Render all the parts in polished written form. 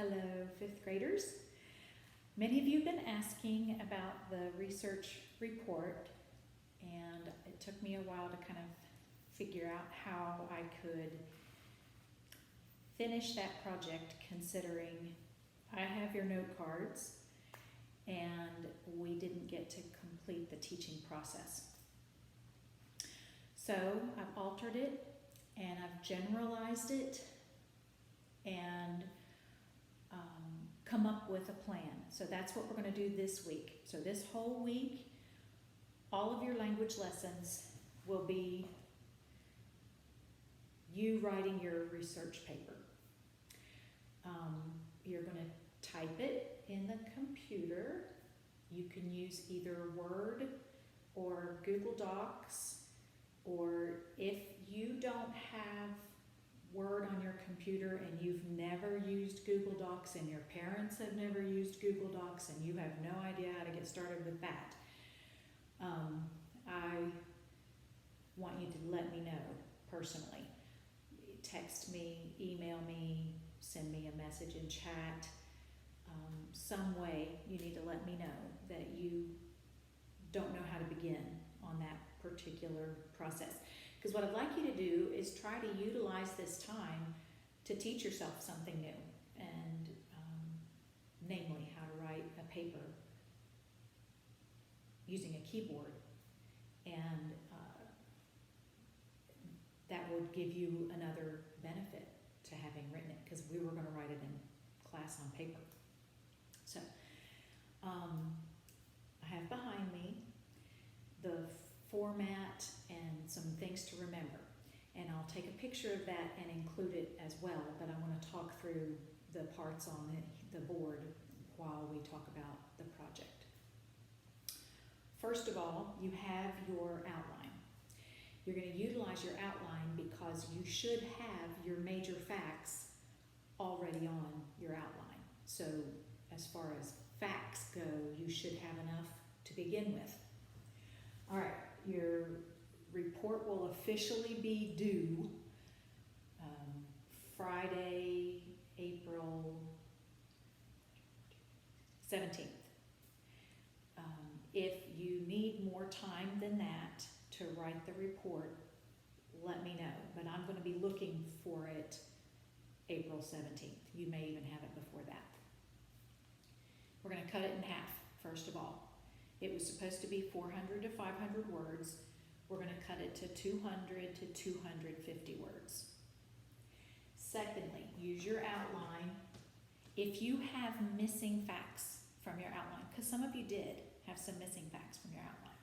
Hello, fifth graders. Many of you have been asking about the research report, and it took me a while to kind of figure out how I could finish that project, considering I have your note cards and we didn't get to complete the teaching process. So I've altered it and I've generalized it and come up with a plan. So that's what we're going to do this week. So this whole week, all of your language lessons will be you writing your research paper. You're going to type it in the computer. You can use either Word or Google Docs, or if you don't have Word on your computer and you've never used Google Docs and your parents have never used Google Docs and you have no idea how to get started with that, I want you to let me know personally. Text me, email me, send me a message in chat. Some way you need to let me know that you don't know how to begin on that particular process. Because what I'd like you to do is try to utilize this time to teach yourself something new, and namely how to write a paper using a keyboard. And that would give you another benefit to having written it, because we were going to write it in class on paper. So I have behind me the format and some things to remember, and I'll take a picture of that and include it as well, but I want to talk through the parts on the board while we talk about the project. First of all, you have your outline. You're going to utilize your outline because you should have your major facts already on your outline. So as far as facts go, you should have enough to begin with. All right, your report will officially be due Friday, April 17th. If you need more time than that to write the report, let me know. But I'm going to be looking for it April 17th. You may even have it before that. We're going to cut it in half, first of all. It was supposed to be 400 to 500 words. We're going to cut it to 200 to 250 words. Secondly, use your outline. If you have missing facts from your outline, because some of you did have some missing facts from your outline,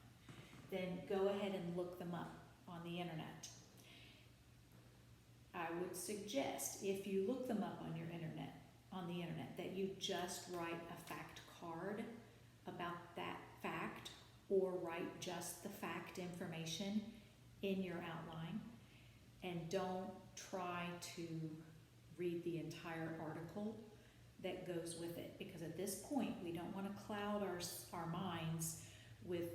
then go ahead and look them up on the internet. I would suggest, if you look them up on the internet, that you just write a fact card about that fact, or write just the fact information in your outline, and don't try to read the entire article that goes with it, because at this point we don't want to cloud our minds with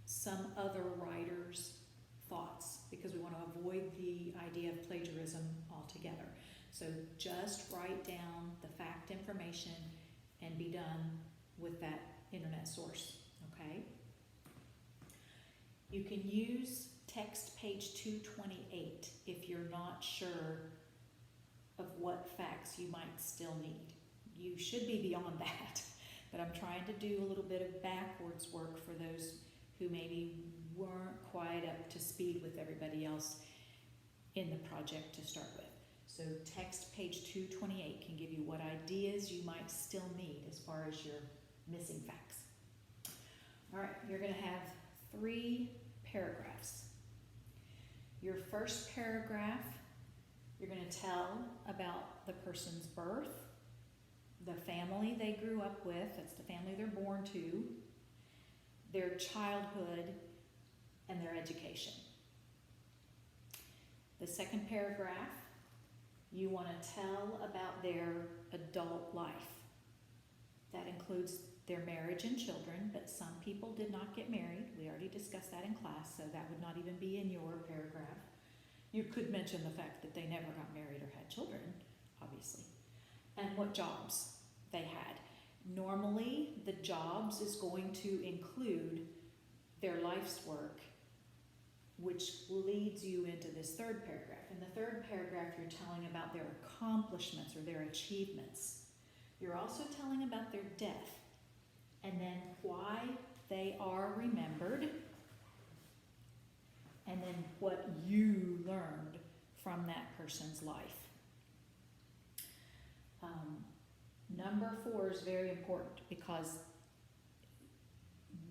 some other writer's thoughts, because we want to avoid the idea of plagiarism altogether. So just write down the fact information and be done with that internet source, okay? You can use text page 228 if you're not sure of what facts you might still need. You should be beyond that, but I'm trying to do a little bit of backwards work for those who maybe weren't quite up to speed with everybody else in the project to start with. So text page 228 can give you what ideas you might still need as far as your missing facts. All right, you're going to have 3 paragraphs. Your first paragraph, you're going to tell about the person's birth, the family they grew up with, that's the family they're born to, their childhood, and their education. The second paragraph, you want to tell about their adult life. That includes their marriage and children, but some people did not get married. We already discussed that in class, so that would not even be in your paragraph. You could mention the fact that they never got married or had children, obviously. and what jobs they had. Normally, the jobs is going to include their life's work, which leads you into this third paragraph. In the third paragraph, you're telling about their accomplishments or their achievements. You're also telling about their death, and then why they are remembered, and then what you learned from that person's life. Number 4 is very important because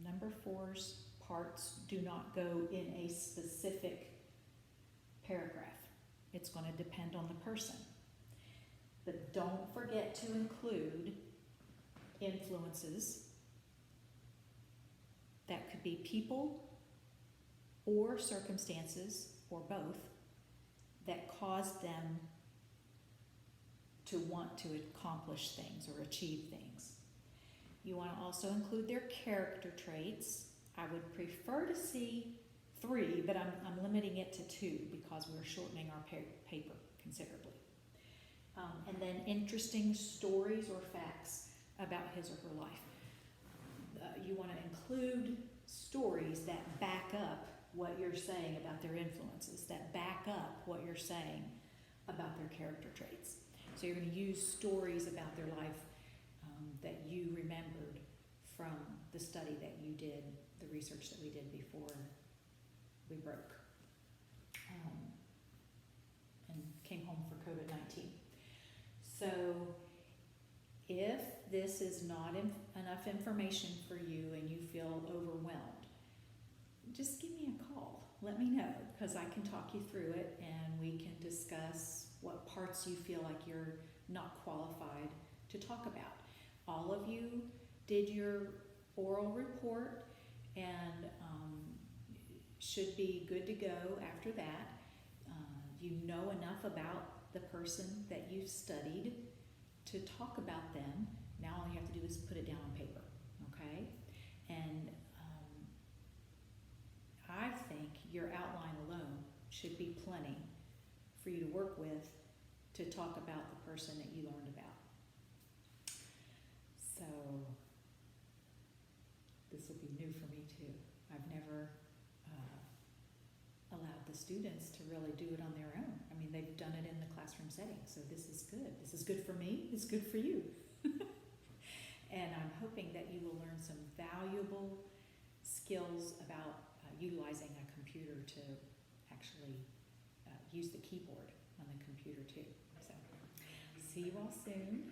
number 4's parts do not go in a specific paragraph. It's going to depend on the person. But don't forget to include influences. That could be people or circumstances or both that caused them to want to accomplish things or achieve things. You want to also include their character traits. I would prefer to see 3, but I'm limiting it to 2 because we're shortening our paper considerably. And then interesting stories or facts about his or her life. You want to include stories that back up what you're saying about their influences, that back up what you're saying about their character traits. So you're going to use stories about their life that you remembered from the study that you did, the research that we did before we broke and came home for COVID-19. So if this is not enough information for you and you feel overwhelmed, just give me a call. Let me know, because I can talk you through it and we can discuss what parts you feel like you're not qualified to talk about. All of you did your oral report and should be good to go after that. You know enough about the person that you studied to talk about them. Now all you have to do is put it down on paper, okay? And I think your outline alone should be plenty for you to work with to talk about the person that you learned about. So this will be new for me too. I've never allowed the students to really do it on their own. I mean, they've done it in the classroom setting, so this is good. This is good for me, it's good for you. And I'm hoping that you will learn some valuable skills about utilizing a computer to actually use the keyboard on the computer too. So, see you all soon.